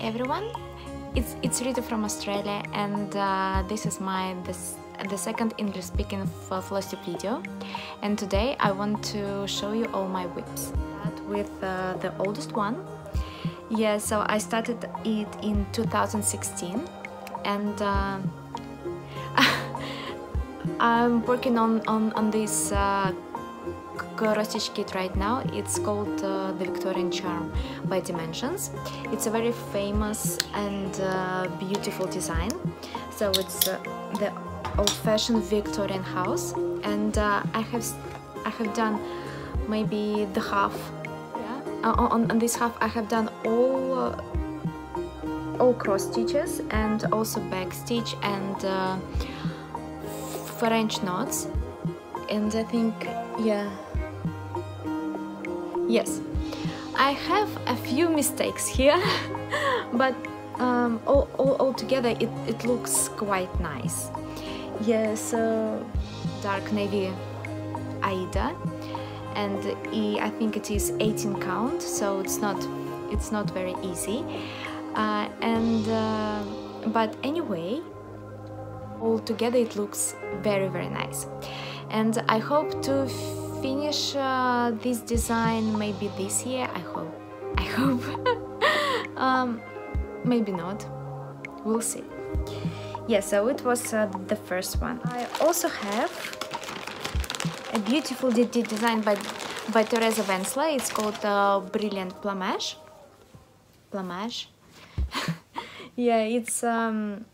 everyone, it's Rita from Australia, and this is the second English-speaking Floss video, and today I want to show you all my WIPs. Start with the oldest one. Yeah, so I started it in 2016, and I'm working on this cross-stitch kit right now. It's called the Victorian Charm by Dimensions. It's a very famous and beautiful design. So it's the old-fashioned Victorian house, and I have done maybe the half. Yeah, on this half I have done all cross stitches and also back stitch and French knots, and I think, yeah. Yes, I have a few mistakes here, but all together it looks quite nice. Yeah, so dark navy Aida, and I think it is 18 count, so it's not very easy. But anyway, all together it looks very nice, and I hope to finish this design maybe this year. I hope maybe not, we'll see. Yeah, so it was the first one. I also have a beautiful design by Teresa Vensla. It's called Brilliant Plumage. Yeah, it's a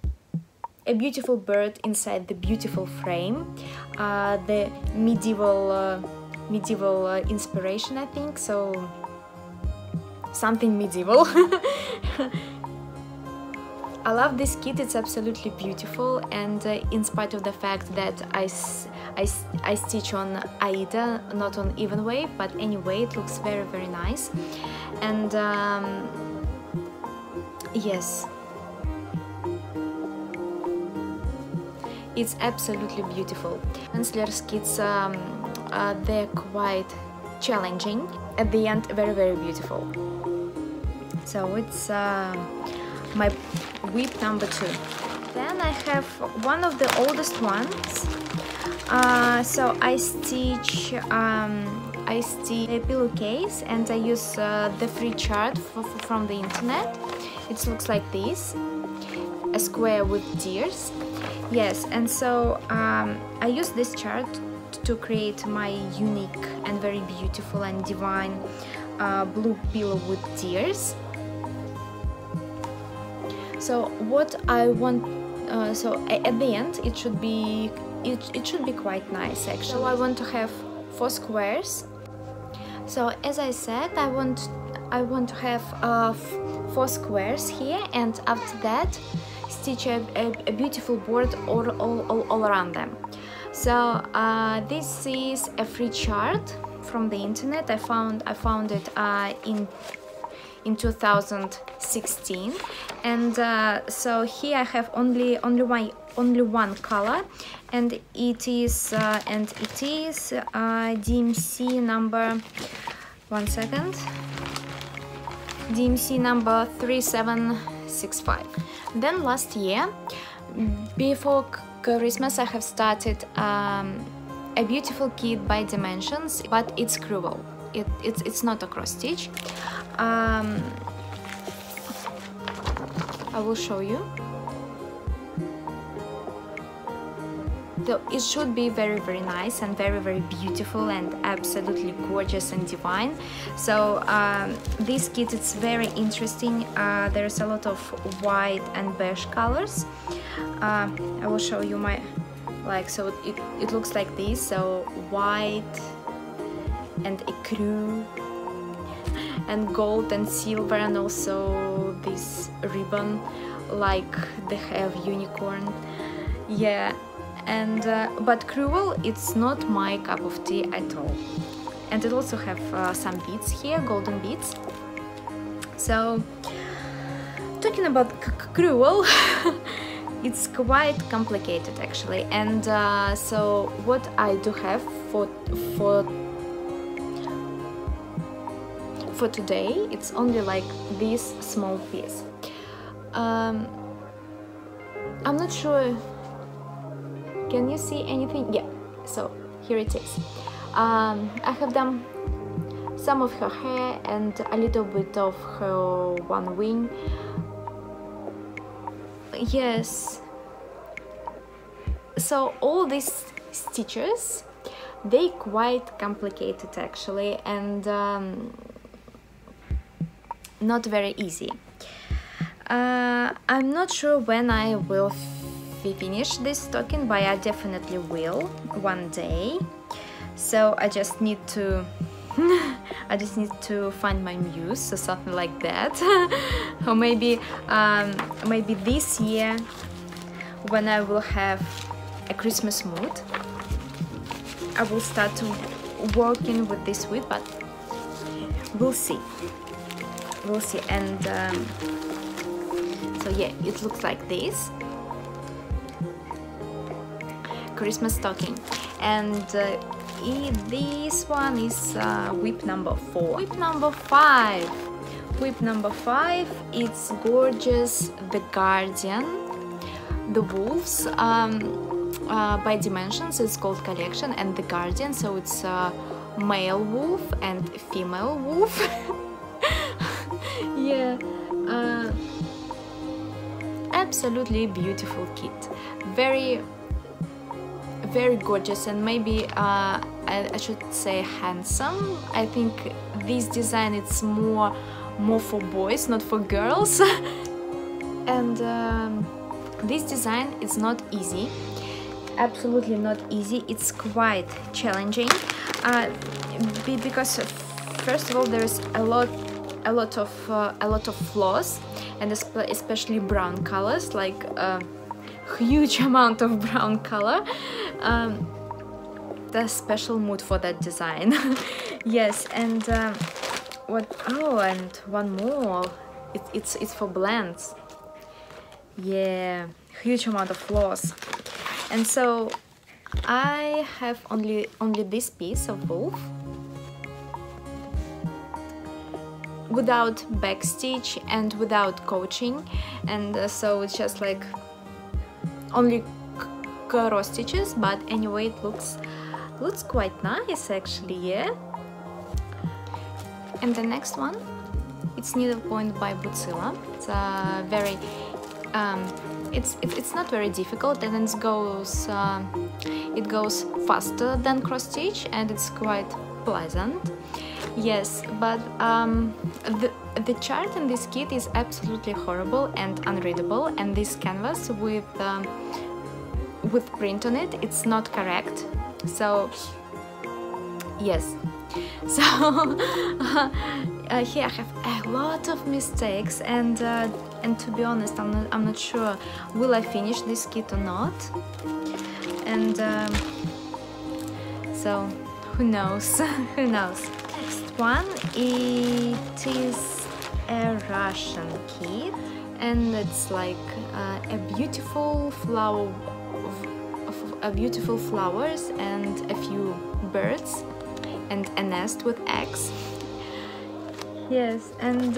beautiful bird inside the beautiful frame, the medieval inspiration, I think, so something medieval. I love this kit, it's absolutely beautiful, and in spite of the fact that I stitch on Aida, not on even wave, but anyway, it looks very nice. And yes, it's absolutely beautiful. Vensler's kits, they're quite challenging. At the end, very beautiful. So it's my WIP number 2. Then I have one of the oldest ones. So I stitch a pillowcase, and I use the free chart from the internet. It looks like this, a square with deers. Yes, and so I use this chart to create my unique and very beautiful and divine blue pillow with deers. So what I want, so at the end it should be quite nice actually. So I want to have 4 squares. So as I said, I want to have 4 squares here, and after that stitch a beautiful board all around them. So this is a free chart from the internet. I found it in 2016, and so here I have only one color, and it is DMC number, one second, DMC number 3765. Then last year, before Christmas, I have started a beautiful kit by Dimensions, but it's cruel. It's not a cross stitch. I will show you. So it should be very nice and very beautiful and absolutely gorgeous and divine. So this kit is very interesting. There's a lot of white and beige colors. I will show you my, so it looks like this. So white and ecru and gold and silver, and also this ribbon like they have unicorn. Yeah, and but cruel, it's not my cup of tea at all. And it also have some beads here, golden beads. So talking about cruel, it's quite complicated actually. And so what I do have for today, it's only like this small piece. I'm not sure, can you see anything? Yeah, so here it is. I have done some of her hair and a little bit of her one wing. Yes, so all these stitches, they quite complicated actually, and not very easy. I'm not sure when I will finish this stocking, but I definitely will one day. So I just need to find my muse or something like that. Or maybe this year, when I will have a Christmas mood, I will start working with this WIP, but we'll see. And so yeah, it looks like this. Christmas stocking. And this one is WIP number 4. WIP number 5. WIP number 5, it's gorgeous. The Guardian, the wolves, by dimensions it's called collection, and the Guardian, so it's male wolf and female wolf. Yeah, absolutely beautiful kit, very gorgeous, and maybe I should say handsome. I think this design it's more for boys, not for girls. And this design is not easy, absolutely not easy. It's quite challenging because first of all there's a lot of floss, and especially brown colors, like a huge amount of brown color. The special mood for that design. Yes, and and one more, it's for blends. Yeah, huge amount of floss. And so I have only this piece of wolf without backstitch and without coaching, and so it's just like only cross stitches, but anyway it looks quite nice actually. Yeah. And the next one, it's needlepoint by Bastille. It's very it's not very difficult, and it goes faster than cross stitch, and it's quite pleasant. Yes, but the chart in this kit is absolutely horrible and unreadable, and this canvas with print on it, it's not correct. So yes, so here I have a lot of mistakes, and to be honest, I'm not sure will I finish this kit or not, and so who knows. Who knows. Next one, it is a Russian kit, and it's like a beautiful flowers and a few birds and a nest with eggs. Yes, and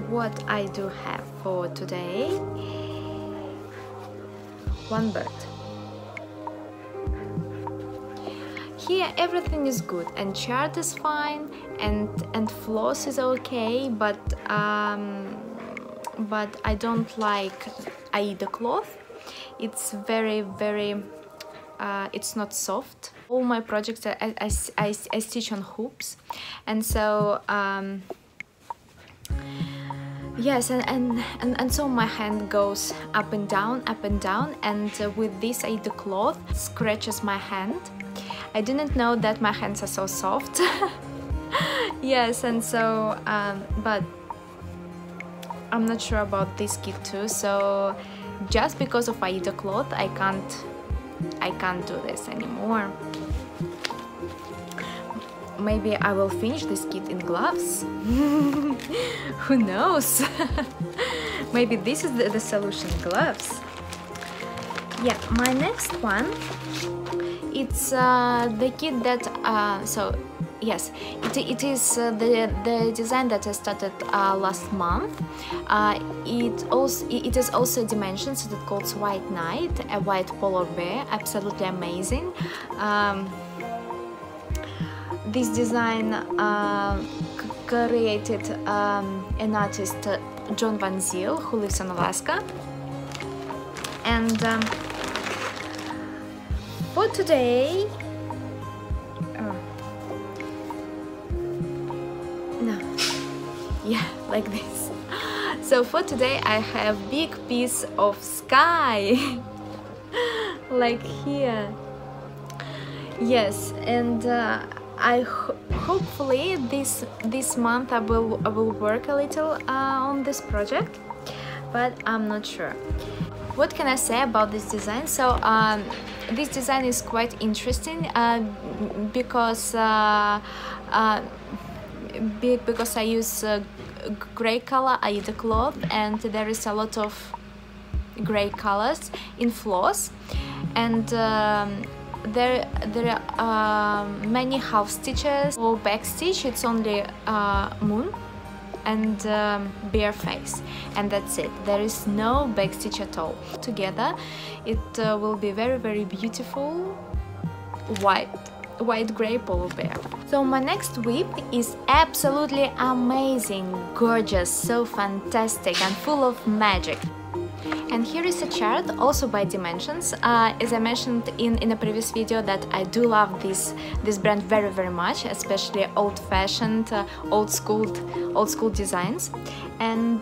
what I do have for today, one bird. Here everything is good, and chart is fine, and floss is okay, but I don't like Aida cloth. It's very it's not soft. All my projects I stitch on hoops, and so yes, and so my hand goes up and down, and with this Aida cloth scratches my hand. I didn't know that my hands are so soft. Yes, and so but I'm not sure about this kit too, so just because of Aida cloth I can't do this anymore. Maybe I will finish this kit in gloves. Who knows? Maybe this is the solution, gloves. Yeah, my next one, it's the kit that so yes, it is the design that I started last month. It is also dimensions that called White Knight, a white polar bear, absolutely amazing. This design created an artist, John Van Zyl, who lives in Alaska. And for today, yeah, like this. So for today I have big piece of sky like here. Yes, and hopefully this month I will work a little on this project, but I'm not sure. What can I say about this design? So this design is quite interesting because I use gray color Aida cloth, and there is a lot of gray colors in Floss, and there are many half stitches. For back stitch it's only moon and bare face, and that's it. There is no back stitch at all. Together it will be very beautiful white gray polar bear. So my next WIP is absolutely amazing, gorgeous, so fantastic and full of magic. And here is a chart, also by dimensions. As I mentioned in a previous video, that I do love this brand very much, especially old-fashioned, old school designs. And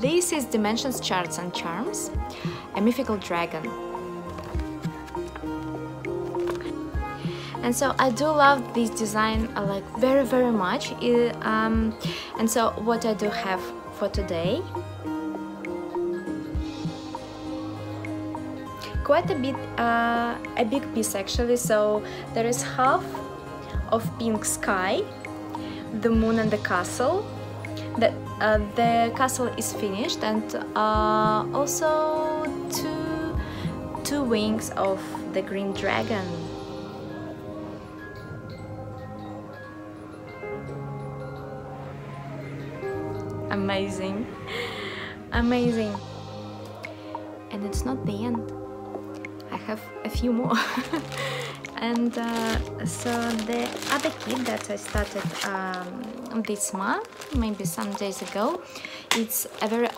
this is Dimensions Charts and Charms, a mythical dragon. And so I do love this design like very much. And so what I do have for today, quite a big piece actually. So there is half of pink sky, the moon and the castle. The castle is finished, and also two wings of the green dragon. Amazing, amazing. And it's not the end. I have a few more. And so the other kit that I started this month, maybe some days ago, it's a very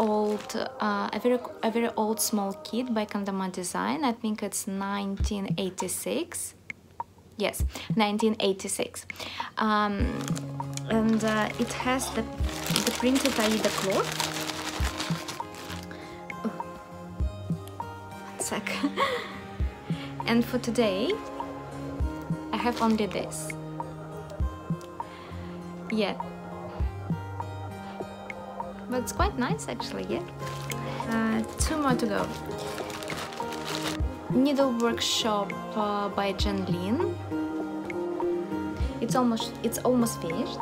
old small kit by Kandama Design. I think it's 1986. Yes, 1986. And it has the printed Aida cloth. Oh, 1 sec. And for today I have only this. Yeah, but it's quite nice actually. Yeah. 2 more to go. Needle Workshop by Jen Lin. It's almost finished.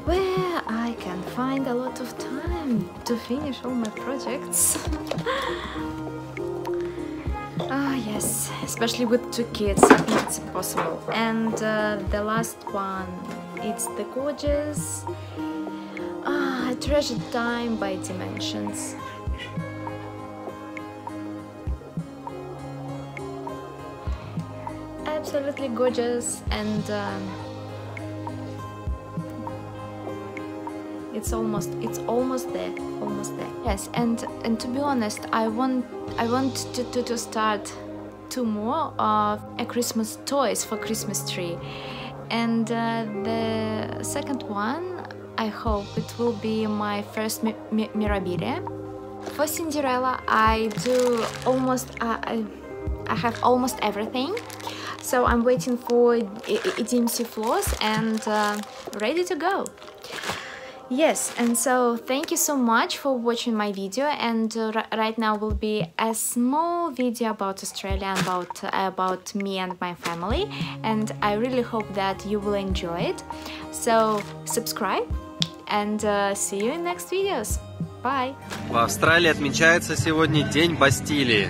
Where I can find a lot of time to finish all my projects. Yes, especially with 2 kids, it's impossible. And the last one, it's the gorgeous Treasured Time by Dimensions. Absolutely gorgeous, and it's almost there. Yes, and to be honest, I want to start 2 more of Christmas toys for Christmas tree, and the second one, I hope it will be my first Mirabilia. For Cinderella, I have almost everything, so I'm waiting for DMC Floss and ready to go. Yes, and so thank you so much for watching my video, and right now will be a small video about Australia and about me and my family, and I really hope that you will enjoy it. So subscribe, and see you in next videos. Bye. В Австралии отмечается сегодня День Бастилии.